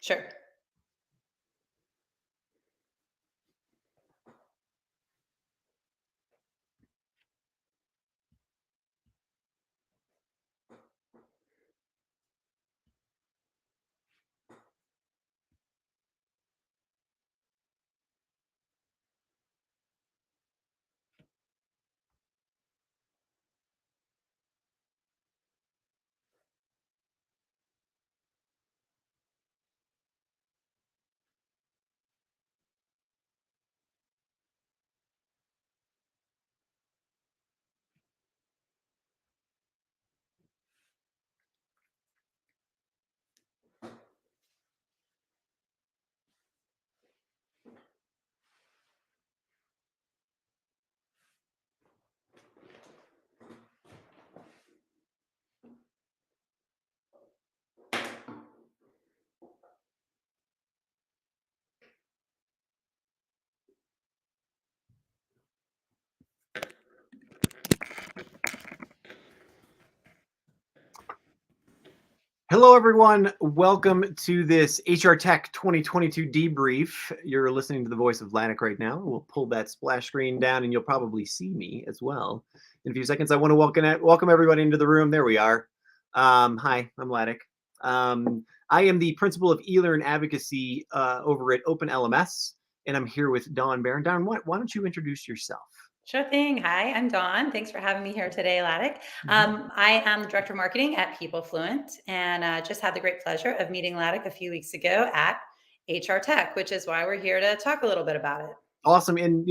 Sure. Hello, everyone. Welcome to this HR Tech 2022 debrief. You're listening to the voice of Ladek right now. We'll pull that splash screen down and you'll probably see me as well. In a few seconds, I want to welcome everybody into the room. There we are. Hi, I'm Ladek. I am the principal of eLearn Advocacy over at OpenLMS, and I'm here with Dawn Barron. Dawn, why don't you introduce yourself? Sure thing. Hi, I'm Dawn. Thanks for having me here today, Ladek. I am the Director of Marketing at PeopleFluent, and just had the great pleasure of meeting Ladek a few weeks ago at HR Tech, which is why we're here to talk a little bit about it. Awesome. And,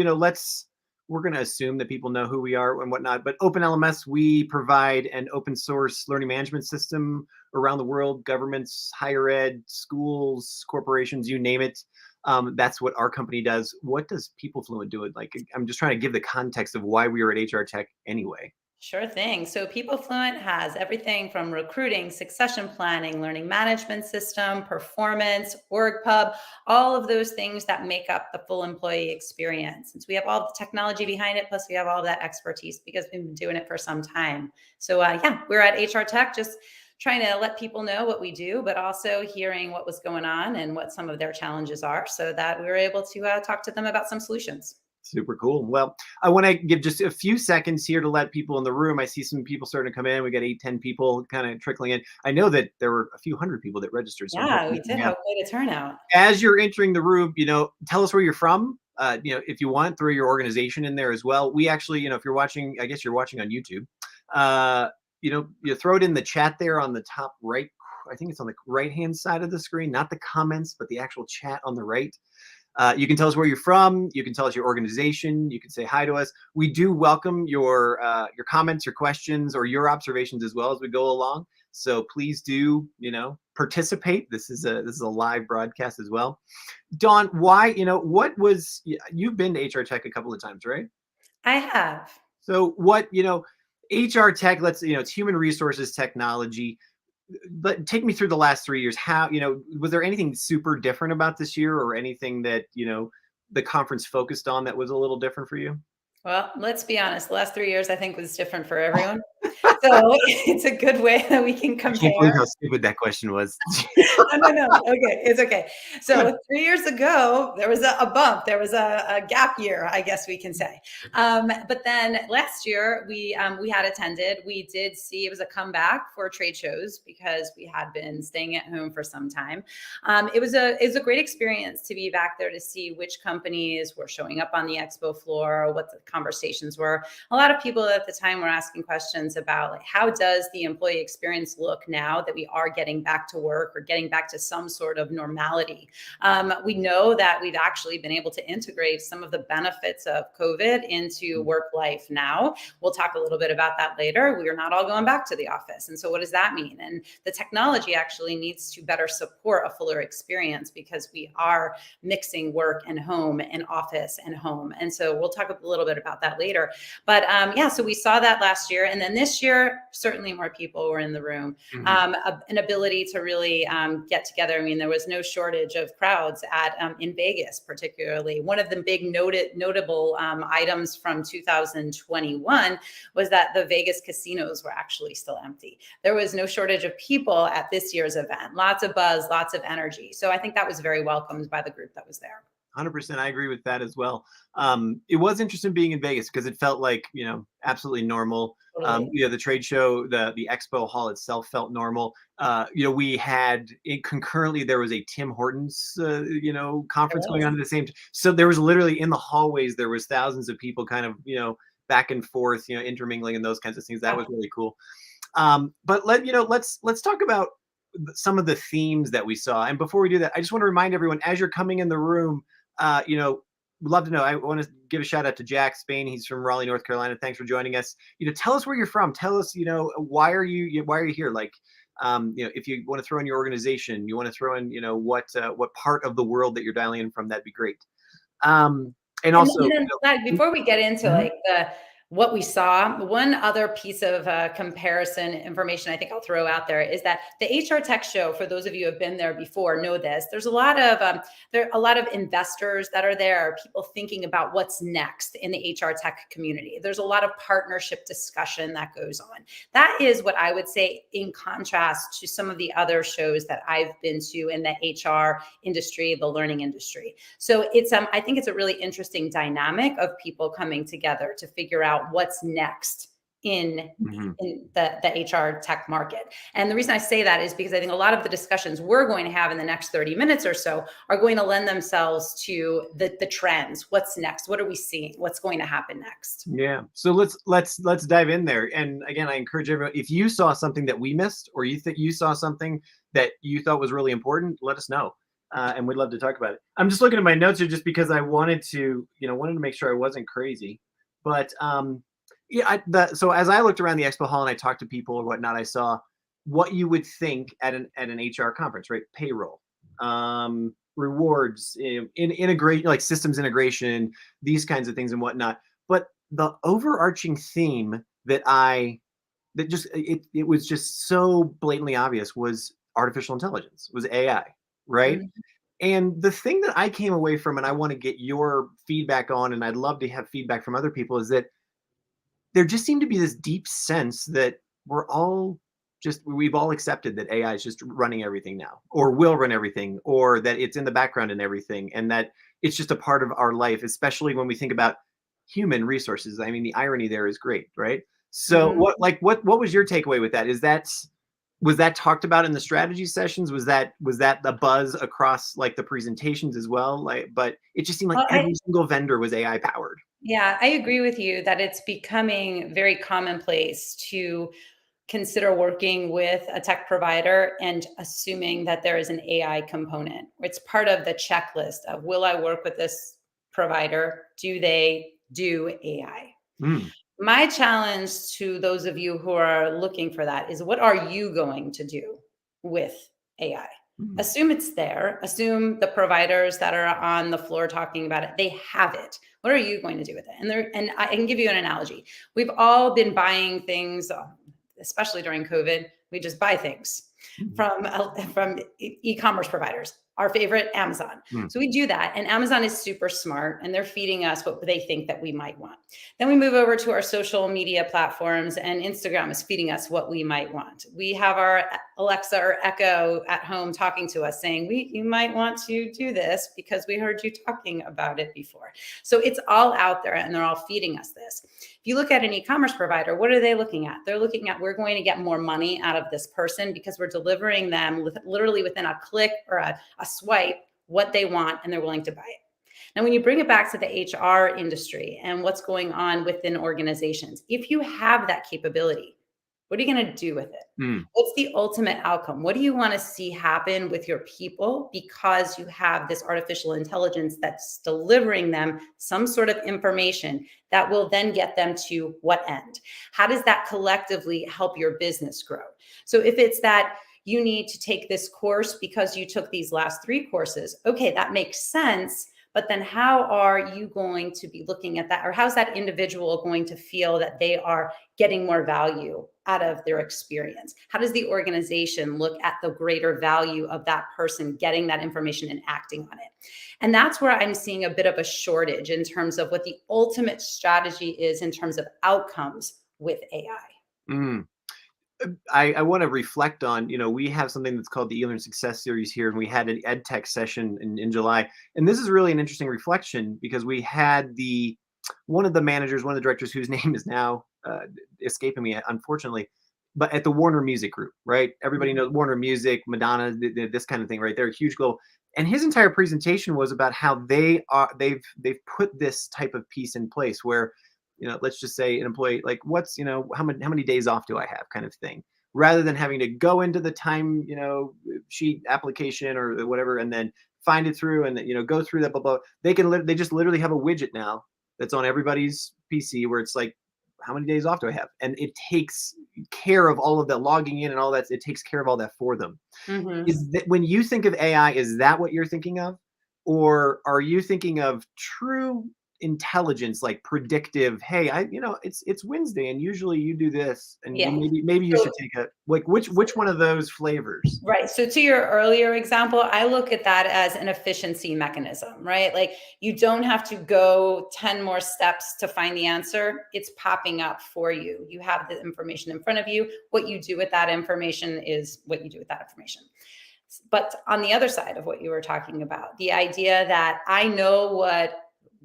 we're going to assume that people know who we are and whatnot, but OpenLMS, we provide an open source learning management system around the world, governments, higher ed, schools, corporations, you name it. That's what our company does. What does PeopleFluent do? I'm just trying to give the context of why we are at HR Tech anyway. Sure thing. So PeopleFluent has everything from recruiting, succession planning, learning management system, performance, org pub, all of those things that make up the full employee experience. Since we have all the technology behind it, plus we have all of that expertise because we've been doing it for some time. So we're at HR Tech, just trying to let people know what we do, but also hearing what was going on and what some of their challenges are so that we were able to talk to them about some solutions. Super cool. Well, I want to give just a few seconds here to let people in the room. I see some people starting to come in. We got 8-10 people kind of trickling in. I know that there were a few hundred people that registered. So yeah, we did have quite a turnout. As you're entering the room, tell us where you're from. If you want, throw your organization in there as well. We actually, if you're watching, I guess you're watching on YouTube, you throw it in the chat there on the top right. I think it's on the right-hand side of the screen, not the comments, but the actual chat on the right. You can tell us where you're from. You can tell us your organization. You can say hi to us. We do welcome your comments, your questions, or your observations as well as we go along. So please do, participate. This is a live broadcast as well. Dawn, why, you've been to HR Tech a couple of times, right? I have. So what, HR Tech, it's human resources technology. But take me through the last 3 years. How, was there anything super different about this year or anything that, the conference focused on that was a little different for you? Well, let's be honest. The last 3 years, I think, was different for everyone. So it's a good way that we can compare. I can't believe how stupid that question was. No. Okay, it's okay. So 3 years ago, there was a bump. There was a gap year, I guess we can say. But then last year, we had attended. We did see it was a comeback for trade shows because we had been staying at home for some time. It was a great experience to be back there to see which companies were showing up on the expo floor, what the conversations were. A lot of people at the time were asking questions about how does the employee experience look now that we are getting back to work or getting back to some sort of normality. We know that we've actually been able to integrate some of the benefits of COVID into work life now. We'll talk a little bit about that later. We are not all going back to the office. And so what does that mean? And the technology actually needs to better support a fuller experience because we are mixing work and home and office and home. And so we'll talk a little bit about that later. But so we saw that last year. And then this year, year, certainly more people were in the room. An ability to really get together. I mean, there was no shortage of crowds at in Vegas, particularly. One of the big notable items from 2021 was that the Vegas casinos were actually still empty. There was no shortage of people at this year's event. Lots of buzz, lots of energy. So I think that was very welcomed by the group that was there. 100%. I agree with that as well. It was interesting being in Vegas because it felt like, absolutely normal. Totally. The trade show, the expo hall itself felt normal. We had concurrently, there was a Tim Hortons, conference going on at the same time. So there was literally in the hallways, there was thousands of people kind of, back and forth, intermingling and those kinds of things. That was really cool. But let's talk about some of the themes that we saw. And before we do that, I just want to remind everyone, as you're coming in the room, we'd love to know. I want to give a shout out to Jack Spain. He's from Raleigh, North Carolina. Thanks for joining us. Tell us where you're from. Tell us, why are you here? Like, if you want to throw in your organization, you want to throw in, what part of the world that you're dialing in from, that'd be great. And also, before we get into like what we saw, one other piece of comparison information I think I'll throw out there is that the HR Tech Show, for those of you who have been there before, know this. There's a lot of investors that are there, people thinking about what's next in the HR tech community. There's a lot of partnership discussion that goes on. That is what I would say in contrast to some of the other shows that I've been to in the HR industry, the learning industry. So it's I think it's a really interesting dynamic of people coming together to figure out what's next in the HR tech market. And the reason I say that is because I think a lot of the discussions we're going to have in the next 30 minutes or so are going to lend themselves to the trends. What's next? What are we seeing? What's going to happen next? Yeah. So let's dive in there. And again, I encourage everyone, if you saw something that we missed, or you think you saw something that you thought was really important, let us know. And we'd love to talk about it. I'm just looking at my notes here just because I wanted to make sure I wasn't crazy. But so as I looked around the expo hall and I talked to people or whatnot, I saw what you would think at an HR conference, right? Payroll, rewards, integration, like systems integration, these kinds of things and whatnot. But the overarching theme it was just so blatantly obvious was artificial intelligence, was AI, right? And the thing that I came away from, and I want to get your feedback on, and I'd love to have feedback from other people, is that there just seemed to be this deep sense that we've all accepted that AI is just running everything now, or will run everything, or that it's in the background in everything, and that it's just a part of our life, especially when we think about human resources. I mean, the irony there is great, right? So what was your takeaway with that? Was that talked about in the strategy sessions? Was that the buzz across like the presentations as well? But it just seemed like every single vendor was AI powered. Yeah, I agree with you that it's becoming very commonplace to consider working with a tech provider and assuming that there is an AI component. It's part of the checklist of, will I work with this provider? Do they do AI? My challenge to those of you who are looking for that is, what are you going to do with AI? Assume it's there. Assume the providers that are on the floor talking about it, they have it. What are you going to do with it? And I can give you an analogy. We've all been buying things, especially during COVID. We just buy things from e-commerce providers. Our favorite, Amazon. So we do that. And Amazon is super smart, and they're feeding us what they think that we might want. Then we move over to our social media platforms, and Instagram is feeding us what we might want. We have our Alexa or Echo at home talking to us saying, you might want to do this because we heard you talking about it before. So it's all out there, and they're all feeding us this. If you look at an e-commerce provider, what are they looking at? They're looking at, we're going to get more money out of this person because we're delivering them literally within a click or a swipe what they want, and they're willing to buy it. Now, when you bring it back to the HR industry and what's going on within organizations, if you have that capability, what are you going to do with it? What's the ultimate outcome? What do you want to see happen with your people because you have this artificial intelligence that's delivering them some sort of information that will then get them to what end? How does that collectively help your business grow? So if it's that you need to take this course because you took these last 3 courses, okay, that makes sense. But then how are you going to be looking at that? Or how's that individual going to feel that they are getting more value out of their experience? How does the organization look at the greater value of that person getting that information and acting on it? And that's where I'm seeing a bit of a shortage in terms of what the ultimate strategy is in terms of outcomes with AI. Mm. I want to reflect on, we have something that's called the eLearn Success Series here, and we had an ed tech session in July. And this is really an interesting reflection because we had one of the managers, one of the directors whose name is now escaping me, unfortunately, but at the Warner Music Group, right? Everybody knows Warner Music, Madonna, this kind of thing, right? They're a huge global. And his entire presentation was about how they've put this type of piece in place where let's just say an employee, like what's, how many days off do I have kind of thing, rather than having to go into the time, sheet application or whatever, and then find it through and, go through that, blah, blah. They just literally have a widget now that's on everybody's PC where it's like, how many days off do I have? And it takes care of all of that logging in and all that. It takes care of all that for them. Mm-hmm. Is that when you think of AI, is that what you're thinking of? Or are you thinking of true intelligence, like predictive, hey, it's Wednesday and usually you do this and Yeah. maybe you So, should take a, like, which one of those flavors? right. So to your earlier example, I look at that as an efficiency mechanism, right? Like you don't have to go 10 more steps to find the answer. It's popping up for you. You have the information in front of you. What you do with that information is what you do with that information. But on the other side of what you were talking about, the idea that I know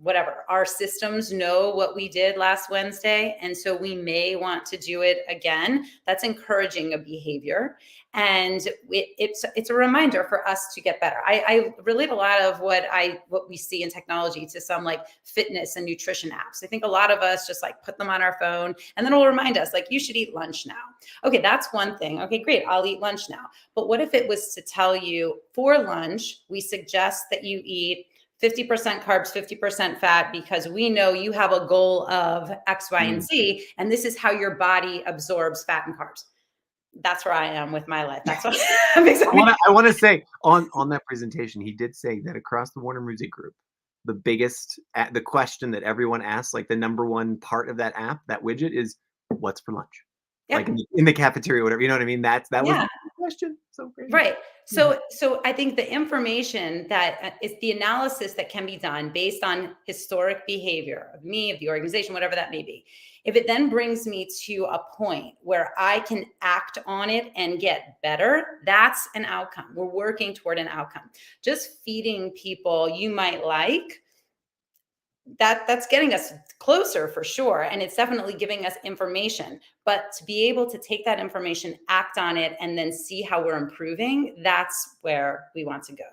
whatever our systems know what we did last Wednesday, and so we may want to do it again. That's encouraging a behavior, and it's a reminder for us to get better. I relate a lot of what we see in technology to some like fitness and nutrition apps. I think a lot of us just like put them on our phone, and then it'll remind us like you should eat lunch now. Okay, that's one thing. Okay, great, I'll eat lunch now. But what if it was to tell you for lunch, we suggest that you eat 50% carbs, 50% fat, because we know you have a goal of X, Y, and Z, and this is how your body absorbs fat and carbs. That's where I am with my life. That's what I'm excited. I want to say on that presentation, he did say that across the Warner Music Group, the question that everyone asks, like the number one part of that app, that widget is, what's for lunch? Yeah. Like in the cafeteria, whatever, you know what I mean? That was Yeah. the question. So crazy. Right. So I think the information that is the analysis that can be done based on historic behavior of me, of the organization, whatever that may be. If it then brings me to a point where I can act on it and get better, that's an outcome. We're working toward an outcome. Just feeding people you might like, that's getting us closer for sure, and it's definitely giving us information, but to be able to take that information, act on it, and then see how we're improving, that's where we want to go.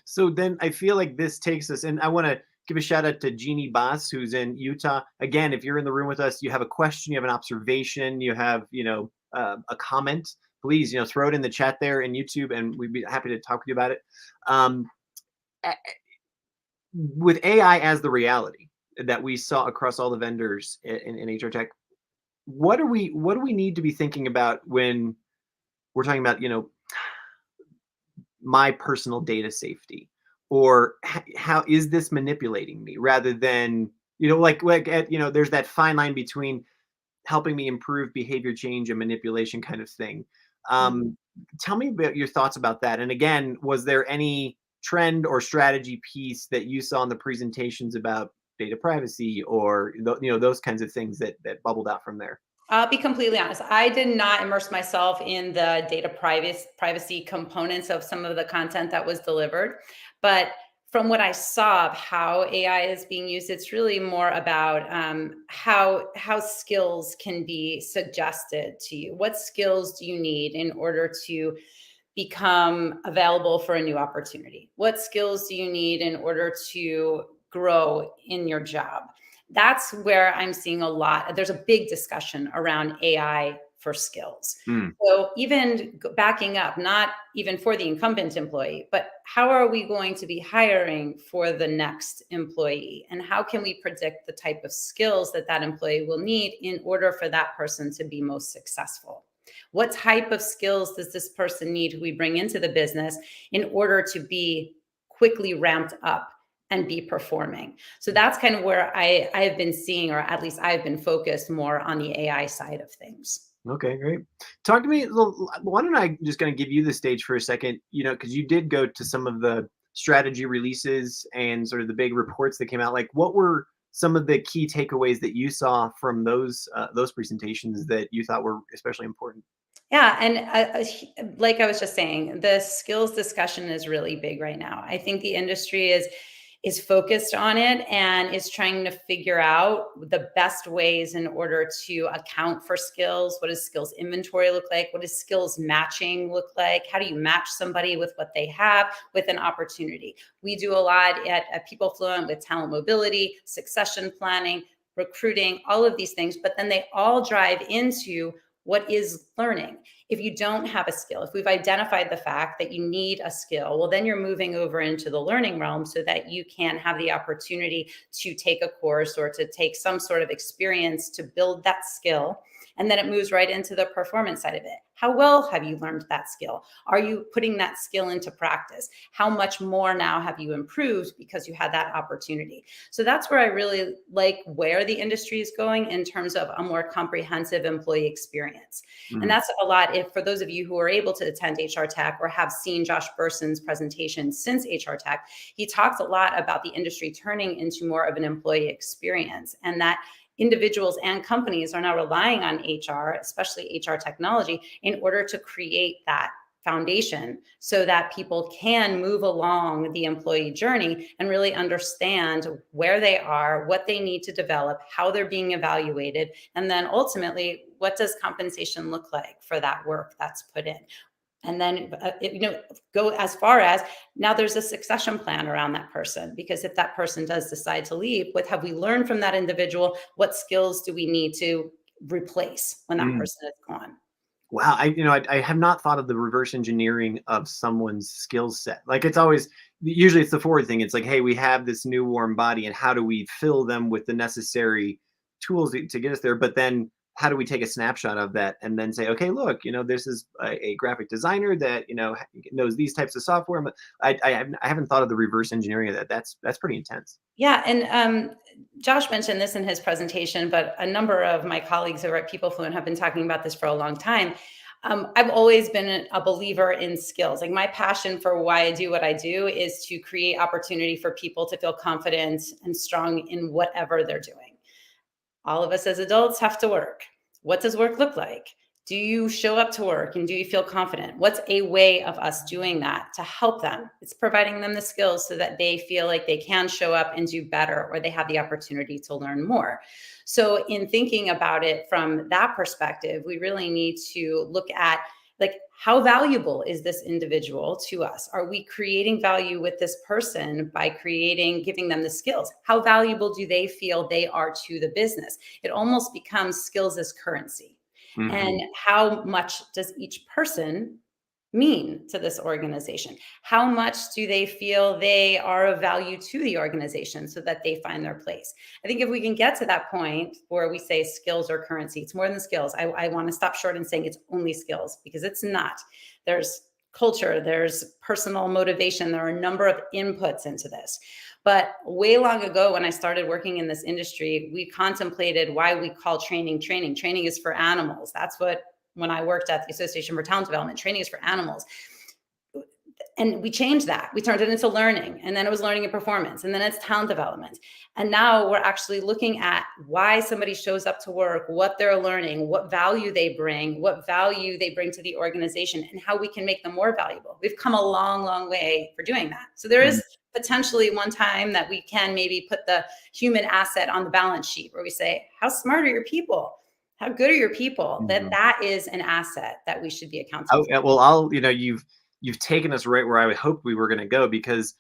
So then I feel like this takes us, and I want to give a shout out to Jeannie Boss, who's in Utah. Again, if you're in the room with us, you have a question, you have an observation, you have, a comment, please, throw it in the chat there in YouTube, and we'd be happy to talk with you about it. With AI as the reality that we saw across all the vendors in HR tech, what do we need to be thinking about when we're talking about, my personal data safety, or how is this manipulating me, rather than, there's that fine line between helping me improve behavior change and manipulation kind of thing. Mhm. Tell me about your thoughts about that. And again, was there any trend or strategy piece that you saw in the presentations about data privacy, or those kinds of things that bubbled out from there? I'll be completely honest. I did not immerse myself in the data privacy components of some of the content that was delivered. But from what I saw of how AI is being used, it's really more about how skills can be suggested to you. What skills do you need in order to become available for a new opportunity? What skills do you need in order to grow in your job? That's where I'm seeing a lot. There's a big discussion around AI for skills. Mm. So even backing up, not even for the incumbent employee, but how are we going to be hiring for the next employee? And how can we predict the type of skills that that employee will need in order for that person to be most successful? What type of skills does this person need who we bring into the business in order to be quickly ramped up and be performing. So that's kind of where I have been seeing, or at least I've been focused more on the AI side of things. Okay, great. Talk to me. Why don't I just going to give you the stage for a second? Because you did go to some of the strategy releases and sort of the big reports that came out. Like, what were some of the key takeaways that you saw from those presentations that you thought were especially important? Yeah, and like I was just saying, the skills discussion is really big right now. I think the industry is focused on it and is trying to figure out the best ways in order to account for skills. What does skills inventory look like? What does skills matching look like? How do you match somebody with what they have with an opportunity? We do a lot at PeopleFluent with talent mobility, succession planning, recruiting, all of these things, but then they all drive into what is learning. If you don't have a skill, if we've identified the fact that you need a skill, well, then you're moving over into the learning realm so that you can have the opportunity to take a course or to take some sort of experience to build that skill. And then it moves right into the performance side of it. How well have you learned that skill? Are you putting that skill into practice? How much more now have you improved because you had that opportunity? So that's where I really like where the industry is going in terms of a more comprehensive employee experience. And Mhm. that's a lot. If for those of you who are able to attend HR Tech or have seen Josh Burson's presentation since HR Tech, he talks a lot about the industry turning into more of an employee experience, and that individuals and companies are now relying on HR, especially HR technology, in order to create that foundation so that people can move along the employee journey and really understand where they are, what they need to develop, how they're being evaluated, and then ultimately, what does compensation look like for that work that's put in? And then go as far as now there's a succession plan around that person, because if that person does decide to leave, what have we learned from that individual? What skills do we need to replace when that Mm. person is gone? Wow, I have not thought of the reverse engineering of someone's skill set. Like, it's always usually it's the forward thing. It's like, hey, we have this new warm body, and how do we fill them with the necessary tools to get us there? But then how do we take a snapshot of that and then say, okay, look, this is a graphic designer that knows these types of software. But I haven't thought of the reverse engineering of that. That's pretty intense. Yeah, and Josh mentioned this in his presentation, but a number of my colleagues over at PeopleFluent have been talking about this for a long time. I've always been a believer in skills. Like, my passion for why I do what I do is to create opportunity for people to feel confident and strong in whatever they're doing. All of us as adults have to work. What does work look like? Do you show up to work and do you feel confident? What's a way of us doing that to help them? It's providing them the skills so that they feel like they can show up and do better, or they have the opportunity to learn more. So, in thinking about it from that perspective, we really need to look at, like, how valuable is this individual to us? Are we creating value with this person by giving them the skills? How valuable do they feel they are to the business? It almost becomes skills as currency. And Hmm. how much does each person mean to this organization? How much do they feel they are of value to the organization so that they find their place? I think if we can get to that point where we say skills are currency, it's more than skills. I want to stop short in saying it's only skills, because it's not. There's culture, there's personal motivation, there are a number of inputs into this. But way long ago, when I started working in this industry, we contemplated why we call training training. Training is for animals. That's what, when I worked at the Association for Talent Development, training is for animals. And we changed that. We turned it into learning, and then it was learning and performance, and then it's talent development. And now we're actually looking at why somebody shows up to work, what they're learning, what value they bring to the organization, and how we can make them more valuable. We've come a long, long way for doing that. So there is potentially one time that we can maybe put the human asset on the balance sheet, where we say, how smart are your people? How good are your people? Hmm. That is an asset that we should be accounting Oh, for. yeah, well, you've taken us right where I would hope we were going to go, because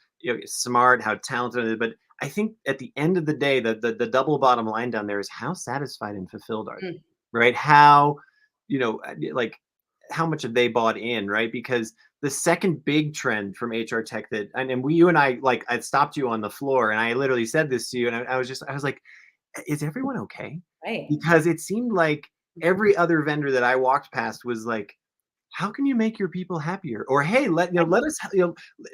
smart, how talented, but I think at the end of the day, the double bottom line down there is how satisfied and fulfilled are Mm, they, right? How, like, how much have they bought in, right? Because the second big trend from HR tech that, and you and I, like, I stopped you on the floor and I literally said this to you, and I was like, is everyone okay? right. Because it seemed like every other vendor that I walked past was like, how can you make your people happier? Or hey, let us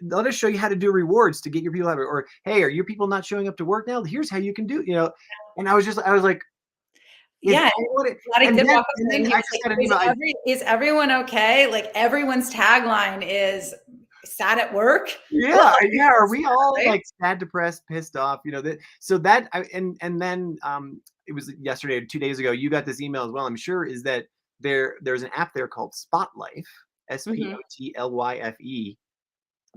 let us show you how to do rewards to get your people happier. Or hey, are your people not showing up to work now? Here's how you can do. And I was like, is Yeah, anyone? Ladek did walk up And to me then and he I was just like, got an email. is everyone okay? Like everyone's tagline is sad at work. Ugh, Yeah. Are we all right? like sad, depressed, pissed off? So that and then it was yesterday or 2 days ago. You got this email as well. I'm sure is that there's an app there called Spotlife, Mhm. SPOTLYFE,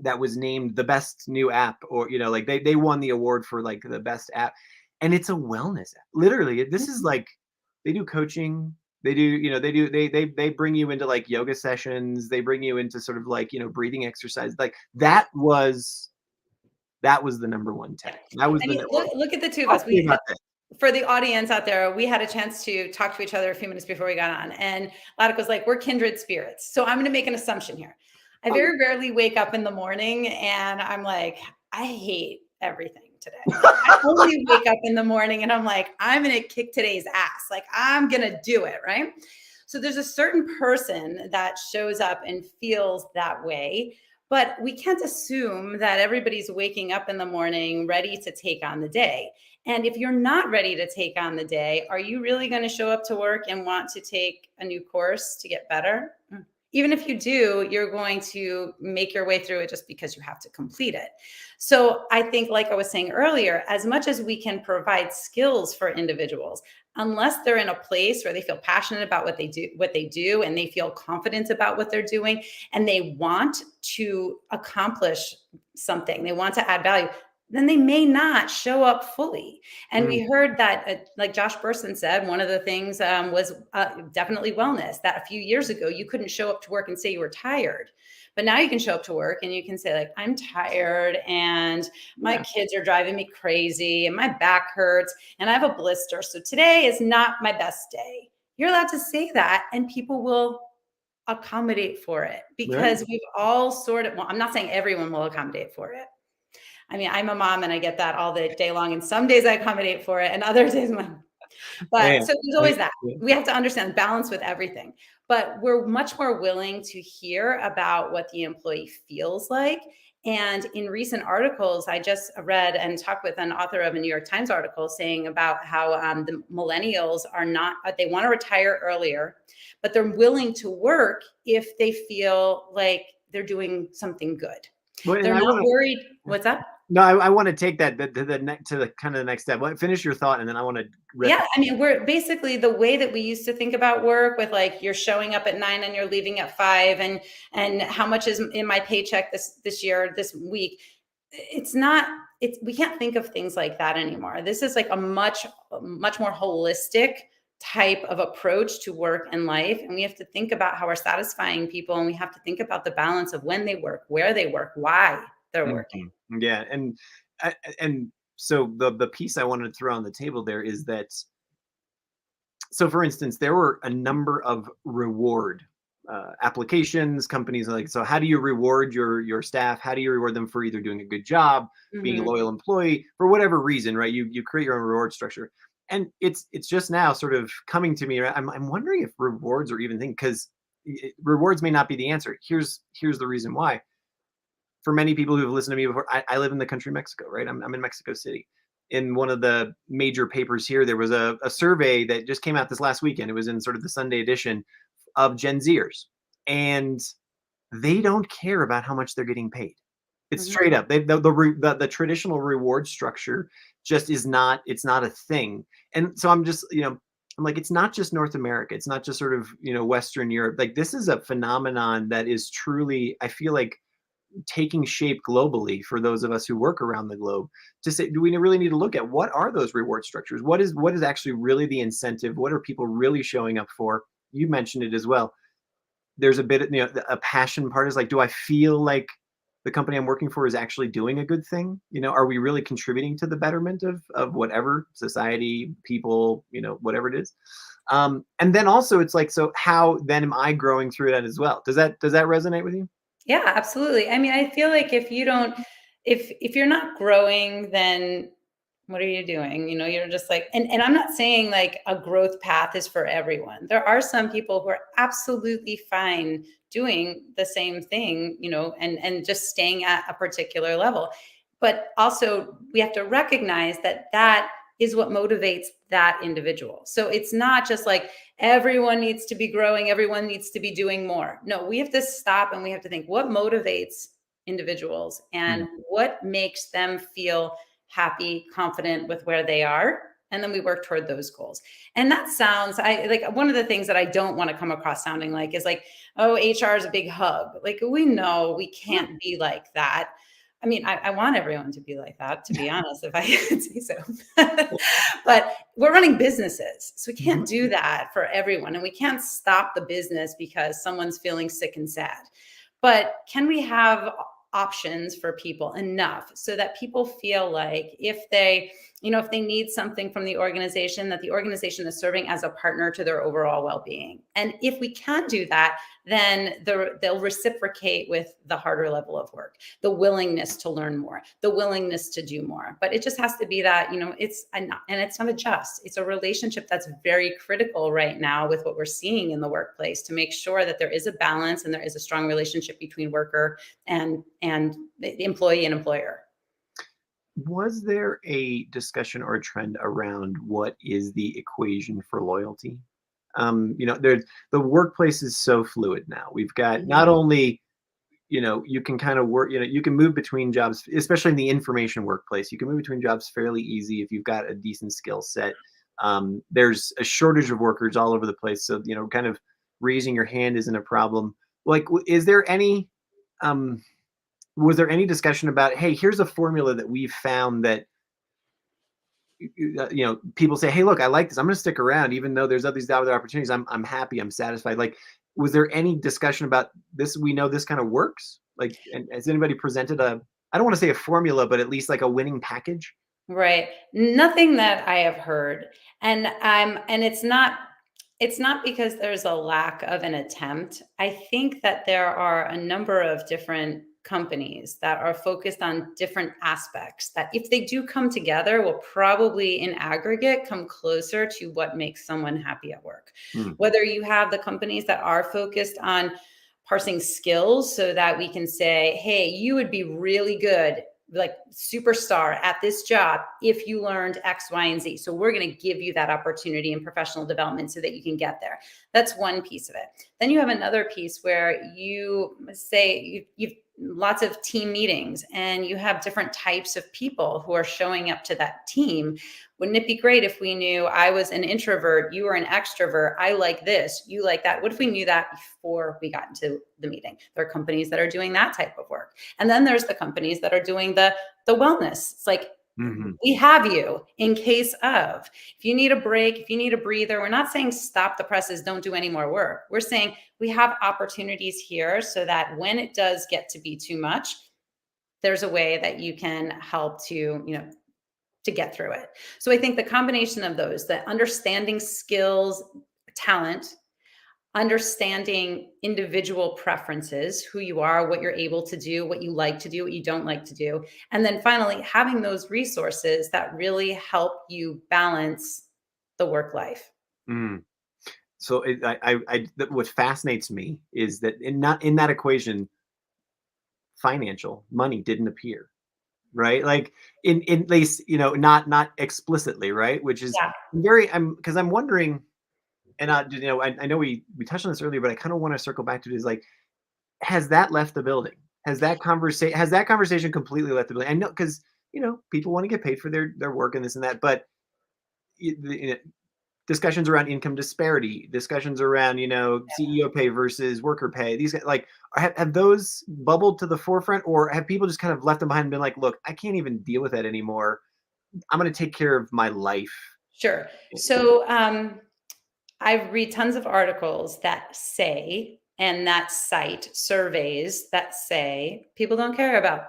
that was named the best new app, or like they won the award for like the best app, and it's a wellness app. Literally, this is like they do coaching. They do, they bring you into like yoga sessions. They bring you into sort of like breathing exercise. Like that was the number one Yeah. tag. That was I the mean, number one. look at the two of Talk us. to me about that. For the audience out there, we had a chance to talk to each other a few minutes before we got on, and Ladek was like, "We're kindred spirits." So I'm going to make an assumption here. I Okay. very rarely wake up in the morning and I'm like, "I hate everything today." Like, I only wake up in the morning and I'm like, "I'm going to kick today's ass. Like I'm going to do it." Right. So there's a certain person that shows up and feels that way. But we can't assume that everybody's waking up in the morning ready to take on the day. And if you're not ready to take on the day, are you really going to show up to work and want to take a new course to get better? Even if you do, you're going to make your way through it just because you have to complete it. So I think, like I was saying earlier, as much as we can provide skills for individuals, unless they're in a place where they feel passionate about what they do, and they feel confident about what they're doing, and they want to accomplish something, they want to add value, then they may not show up fully. And we Mm, heard that, like Josh Bersin said, one of the things was definitely wellness. That a few years ago, you couldn't show up to work and say you were tired. But now you can show up to work and you can say, like, I'm tired and my yeah. kids are driving me crazy and my back hurts and I have a blister. So today is not my best day. You're allowed to say that and people will accommodate for it Right. because we've all sort of, well, I'm not saying everyone will accommodate for it. I mean, I'm a mom and I get that all the day long. And some days I accommodate for it and other days, Yeah. but so there's always that. We have to understand balance with everything. But we're much more willing to hear about what the employee feels like. And in recent articles, I just read and talked with an author of a New York Times article saying about how the millennials are not, they want to retire earlier, but they're willing to work if they feel like they're doing something good. Well, and They're I not want worried. to. What's up? No, I want to take that to the kind of the next step. Finish your thought, and then I want to rip. Yeah, I mean, we're basically the way that we used to think about work with like you're showing up at 9 and you're leaving at 5 and how much is in my paycheck this year, this week. It's not it's we can't think of things like that anymore. This is like a much more holistic type of approach to work and life, and we have to think about how we're satisfying people, and we have to think about the balance of when they work, where they work, why they're working. Mhm. Yeah, and so the piece I wanted to throw on the table there is that, so for instance, there were a number of reward applications. Companies are like, so how do you reward your staff? How do you reward them for either doing a good job, being a Mhm. loyal employee, for whatever reason, right? You create your own reward structure, and it's just now sort of coming to me. Right? I'm wondering if rewards are even thing, because rewards may not be the answer. Here's the reason why. For many people who've listened to me before, I live in the country Mexico, right? I'm in Mexico City. In one of the major papers here, there was a survey that just came out this last weekend. It was in sort of the Sunday edition of Gen Zers, and they don't care about how much they're getting paid. It's Mhm. straight up. The traditional reward structure just is not. It's not a thing. And so I'm just I'm like, it's not just North America. It's not just sort of Western Europe. Like this is a phenomenon that is truly, I feel like, taking shape globally for those of us who work around the globe, to say, do we really need to look at what are those reward structures? What is actually really the incentive? What are people really showing up for? You mentioned it as well. There's a bit of, a passion part is like, do I feel like the company I'm working for is actually doing a good thing? Are we really contributing to the betterment of whatever society, people, whatever it is? And then also it's like, so how then am I growing through that as well? Does that resonate with you? Yeah, absolutely. I mean, I feel like if you don't if you're not growing, then What are you doing? You're just like, and I'm not saying like a growth path is for everyone. There are some people who are absolutely fine doing the same thing, and just staying at a particular level. But also we have to recognize that that is what motivates that individual. So it's not just like everyone needs to be growing, everyone needs to be doing more. No, we have to stop and we have to think what motivates individuals and Mm. what makes them feel happy, confident with where they are. And then we work toward those goals. And that sounds, I like one of the things that I don't want to come across sounding like is like, oh, HR is a big hub. Like we know we can't be like that. I mean, I want everyone to be like that, to be honest, if I could say so. But we're running businesses. So we can't do that for everyone. And we can't stop the business because someone's feeling sick and sad. But can we have options for people enough so that people feel like if they need something from the organization, that the organization is serving as a partner to their overall well-being. And if we can't do that, then they'll reciprocate with the harder level of work, the willingness to learn more, the willingness to do more. But it just has to be that, and it's not a just, it's a relationship that's very critical right now with what we're seeing in the workplace to make sure that there is a balance and there is a strong relationship between worker and the employee and employer. Was there a discussion or a trend around what is the equation for loyalty? The workplace is so fluid now. We've got not Mhm. only, you can kind of work, you can move between jobs, especially in the information workplace. You can move between jobs fairly easy if you've got a decent skill set. There's a shortage of workers all over the place. So, kind of raising your hand isn't a problem. Like, is there any, um, was there any discussion about, hey, here's a formula that we've found that people say, hey, look, I like this, I'm going to stick around even though there's all these other opportunities. I'm happy, I'm satisfied. Like, was there any discussion about this? We know this kind of works. Like, and has anybody presented a, I don't want to say a formula, but at least like a winning package? Right. Nothing that I have heard. And it's not because there's a lack of an attempt. I think that there are a number of different companies that are focused on different aspects that if they do come together will probably in aggregate come closer to what makes someone happy at work. Hmm. Whether you have the companies that are focused on parsing skills so that we can say, hey, you would be really good, like superstar at this job if you learned X, Y, and Z. So we're going to give you that opportunity in professional development so that you can get there. That's one piece of it. Then you have another piece where you say you've lots of team meetings and you have different types of people who are showing up to that team. Wouldn't it be great if we knew I was an introvert, you were an extrovert, I like this, you like that? What if we knew that before we got into the meeting? There are companies that are doing that type of work. And then there's the companies that are doing the wellness. It's like, Hmm. we have you in case of, if you need a break, if you need a breather, we're not saying stop the presses, don't do any more work. We're saying we have opportunities here so that when it does get to be too much, there's a way that you can help to get through it. So I think the combination of those, the understanding skills, talent, understanding individual preferences, who you are, what you're able to do, what you like to do, what you don't like to do. And then finally, having those resources that really help you balance the work life. Mm. So what fascinates me is that not in that equation, financial money didn't appear, right? Like in at least, not explicitly, right? Which is Yeah. because I'm wondering, and I know we touched on this earlier, but I kind of want to circle back to it. Is like, has that left the building? Has that conversation completely left the building? I know because people want to get paid for their work and this and that, but discussions around income disparity, discussions around CEO pay versus worker pay. These like have those bubbled to the forefront, or have people just kind of left them behind and been like, look, I can't even deal with that anymore. I'm going to take care of my life. Sure. So I read tons of articles that say, and that cite surveys that say people don't care about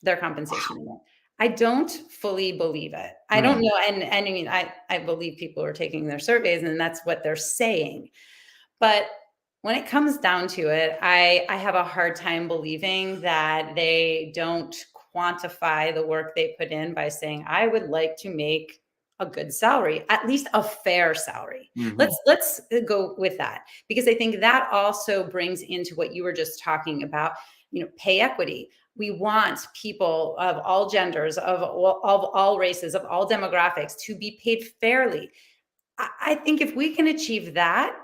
their compensation anymore. I don't fully believe it. I don't Hmm. know. And I mean, I believe people are taking their surveys and that's what they're saying. But when it comes down to it, I have a hard time believing that they don't quantify the work they put in by saying, I would like to make a good salary, at least a fair salary. Mm-hmm. Let's go with that, because I think that also brings into what you were just talking about, pay equity. We want people of all genders, of all races, of all demographics to be paid fairly. I think if we can achieve that,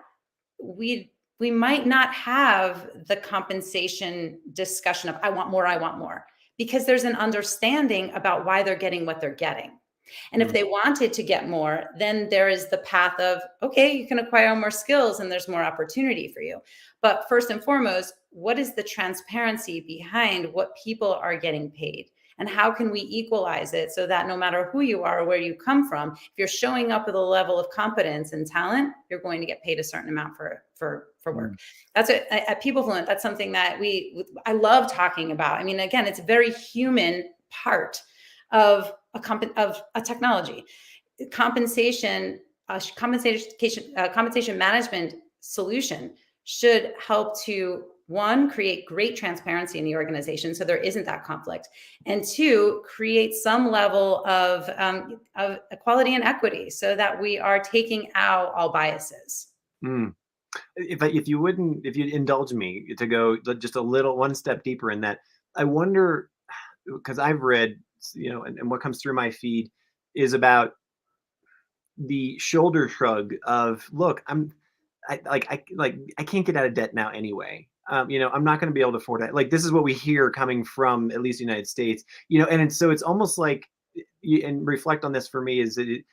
we might not have the compensation discussion of I want more, because there's an understanding about why they're getting what they're getting. And if they wanted to get more, then there is the path of, okay, you can acquire more skills and there's more opportunity for you. But first and foremost, what is the transparency behind what people are getting paid? And how can we equalize it so that no matter who you are or where you come from, if you're showing up with a level of competence and talent, you're going to get paid a certain amount for work. That's it. At PeopleFluent, that's something that I love talking about. I mean, again, it's a very human part of a technology. Compensation management solution should help to, one, create great transparency in the organization so there isn't that conflict, and two, create some level of equality and equity so that we are taking out all biases. If you'd indulge me to go just a little one step deeper in that, I wonder, because I've read, and what comes through my feed is about the shoulder shrug of, look, I can't get out of debt now anyway. I'm not going to be able to afford it. Like, this is what we hear coming from at least the United States, so it's almost like, and reflect on this for me, is that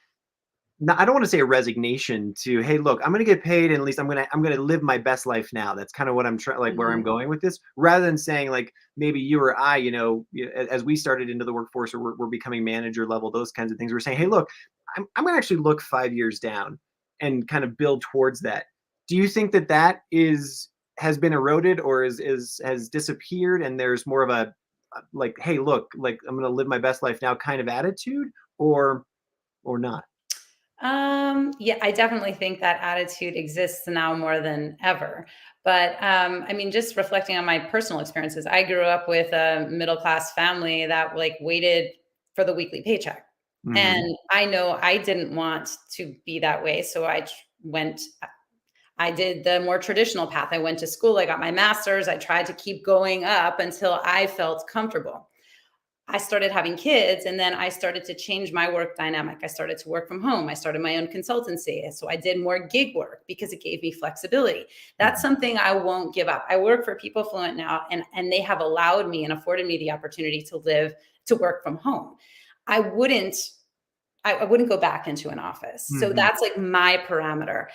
I don't want to say a resignation to, hey, look, I'm going to get paid, and at least I'm going to live my best life now. That's kind of what I'm trying, like, where I'm going with this, rather than saying, like, maybe you or I, as we started into the workforce, or we're becoming manager level, those kinds of things, we're saying, hey, look, I'm going to actually look 5 years down and kind of build towards that. Do you think that has been eroded, or has disappeared, and there's more of a, like, hey, look, like, I'm going to live my best life now kind of attitude, or not? Yeah, I definitely think that attitude exists now more than ever. But I mean, just reflecting on my personal experiences, I grew up with a middle-class family that waited for the weekly paycheck. And I know I didn't want to be that way. So I did the more traditional path. I went to school, I got my master's, I tried to keep going up until I felt comfortable. I started having kids, and then I started to change my work dynamic. I started to work from home. I started my own consultancy. So I did more gig work because it gave me flexibility. That's something I won't give up. I work for PeopleFluent now, and they have allowed me and afforded me the opportunity to work from home. I wouldn't go back into an office. So that's like my parameter.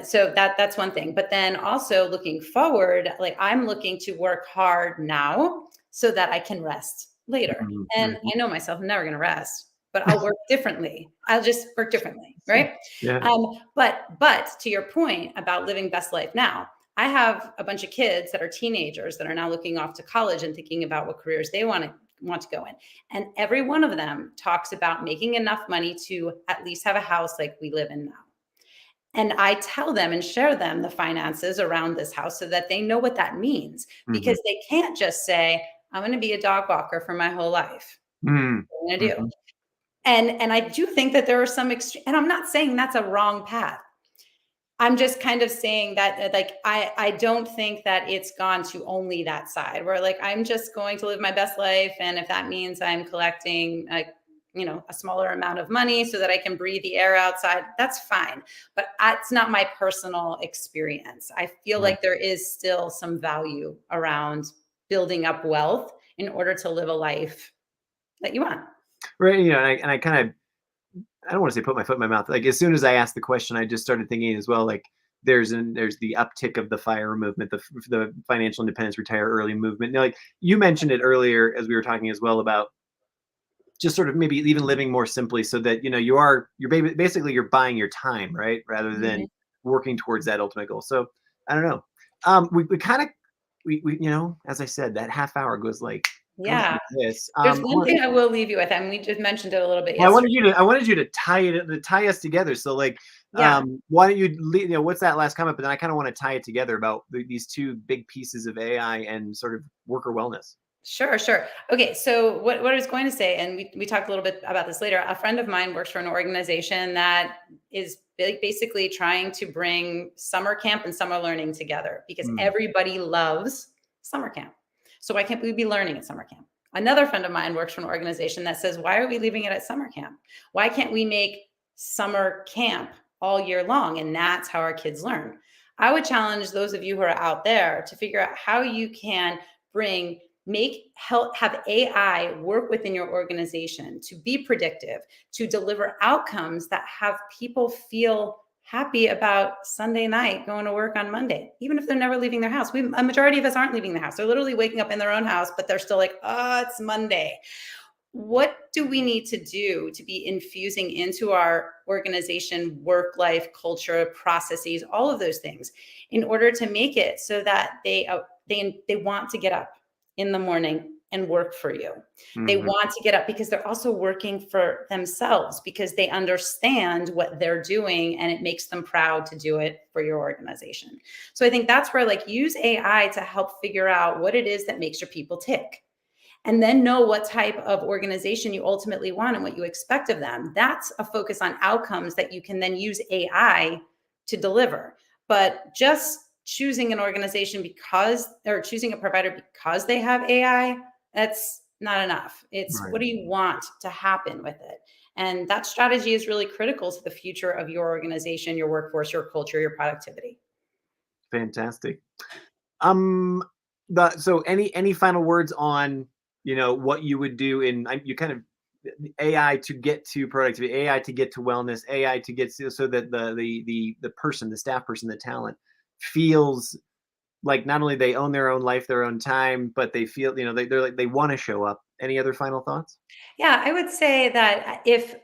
So that's one thing. But then also looking forward, like, I'm looking to work hard now so that I can rest later. And I know myself, I'm never going to rest, but I'll work differently. I'll just work differently. Right. Yeah. But to your point about living best life now, I have a bunch of kids that are teenagers that are now looking off to college and thinking about what careers they want to go in. And every one of them talks about making enough money to at least have a house like we live in now. And I tell them and share them the finances around this house so that they know what that means, because they can't just say, I'm going to be a dog walker for my whole life. What am I going to do? And I do think that there are some extreme, and I'm not saying that's a wrong path. I'm just kind of saying that, like, I don't think that it's gone to only that side where, like, I'm just going to live my best life. And if that means I'm collecting, a smaller amount of money so that I can breathe the air outside, that's fine. But that's not my personal experience. I feel like there is still some value around building up wealth in order to live a life that you want. Right. And I kind of, I don't want to say put my foot in my mouth. Like, as soon as I asked the question, I just started thinking as well, like, there's the uptick of the FIRE movement, the financial independence, retire early movement. Now, like, you mentioned it earlier as we were talking as well about just sort of maybe even living more simply, so that, you're basically you're buying your time, right? Rather than working towards that ultimate goal. So I don't know. We kind of, as I said, that half hour goes like, Yeah. this. There's one thing I will leave you with, and we just mentioned it a little bit Well, yesterday. I wanted you to tie us together. So, like, Yeah. why don't you, what's that last comment? But then I kind of want to tie it together about these two big pieces of AI and sort of worker wellness. Sure, sure. Okay, so what I was going to say, and we talked a little bit about this later. A friend of mine works for an organization that is basically trying to bring summer camp and summer learning together because Mm. everybody loves summer camp. So why can't we be learning at summer camp? Another friend of mine works for an organization that says, why are we leaving it at summer camp? Why can't we make summer camp all year long? And that's how our kids learn. I would challenge those of you who are out there to figure out how you can bring have AI work within your organization to be predictive, to deliver outcomes that have people feel happy about Sunday night going to work on Monday, even if they're never leaving their house. A majority of us aren't leaving the house. They're literally waking up in their own house, but they're still like, oh, it's Monday. What do we need to do to be infusing into our organization work life culture processes, all of those things, in order to make it so that they want to get up in the morning and work for you? They Mhm. want to get up because they're also working for themselves, because they understand what they're doing and it makes them proud to do it for your organization. So I think that's where, like, use AI to help figure out what it is that makes your people tick, and then know what type of organization you ultimately want and what you expect of them. That's a focus on outcomes that you can then use AI to deliver. But just choosing an organization or choosing a provider because they have AI, that's not enough. It's Right. what do you want to happen with it? And that strategy is really critical to the future of your organization, your workforce, your culture, your productivity. Fantastic. Um, so any final words on, what you would do you kind of AI to get to productivity, AI to get to wellness, AI to get so that the person, the staff person, the talent feels like not only they own their own life, their own time, but they feel, they're like they want to show up. Any other final thoughts? Yeah, I would say that if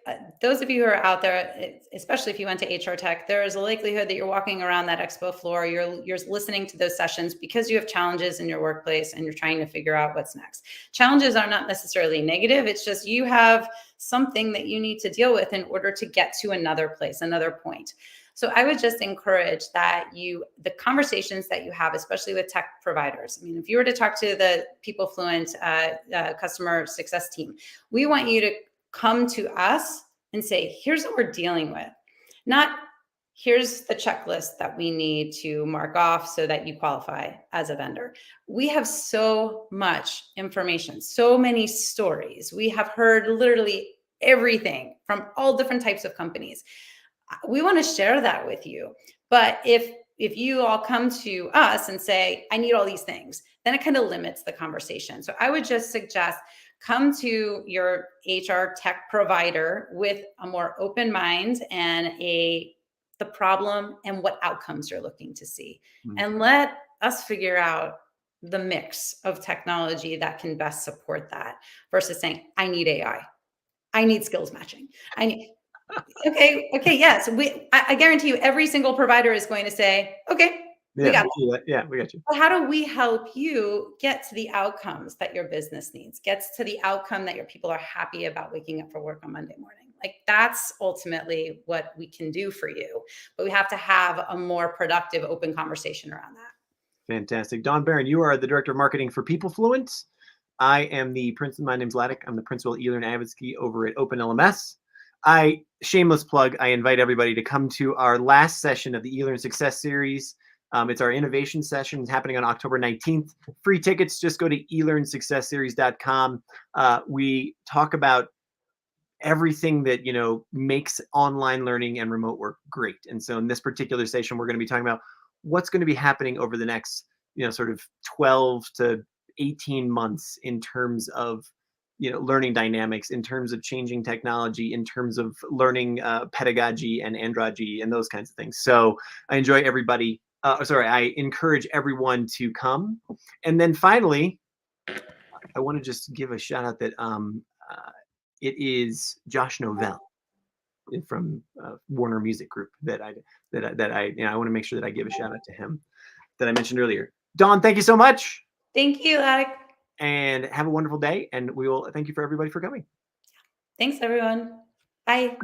those of you who are out there, especially if you went to HR Tech, there is a likelihood that you're walking around that expo floor, you're listening to those sessions because you have challenges in your workplace and you're trying to figure out what's next. Challenges are not necessarily negative. It's just you have something that you need to deal with in order to get to another place, another point. So I would just encourage that the conversations that you have, especially with tech providers. I mean, if you were to talk to the PeopleFluent customer success team, we want you to come to us and say, here's what we're dealing with. Not, here's the checklist that we need to mark off so that you qualify as a vendor. We have so much information, so many stories. We have heard literally everything from all different types of companies. We want to share that with you. But if you all come to us and say, I need all these things, then it kind of limits the conversation. So I would just suggest come to your HR tech provider with a more open mind and the problem and what outcomes you're looking to see. Mm. And let us figure out the mix of technology that can best support that versus saying, I need AI. I need skills matching. I need okay, yes. I guarantee you every single provider is going to say, okay, we Yeah, got we'll do that. Yeah, we got you. but how do we help you get to the outcomes that your business needs, gets to the outcome that your people are happy about waking up for work on Monday morning? Like, that's ultimately what we can do for you. But we have to have a more productive, open conversation around that. Fantastic. Dawn Barron, you are the Director of Marketing for PeopleFluent. I am the principal. My name's Ladek. I'm the principal e-learn advocacy over at OpenLMS. Shameless plug, I invite everybody to come to our last session of the e-learn success series. It's our innovation session. It's happening on October 19th. Free tickets, just go to elearnsuccessseries.com. We talk about everything that makes online learning and remote work great. And so in this particular session, we're going to be talking about what's going to be happening over the next sort of 12 to 18 months in terms of learning dynamics, in terms of changing technology, in terms of learning pedagogy and androgy and those kinds of things. So I encourage everyone to come. And then finally, I want to just give a shout out that it is Josh Novell from Warner Music Group I want to make sure that I give a shout out to him that I mentioned earlier. Dawn, thank you so much, Thank you, Alec. and have a wonderful day. And we will thank you for everybody for coming. Thanks, everyone. Bye.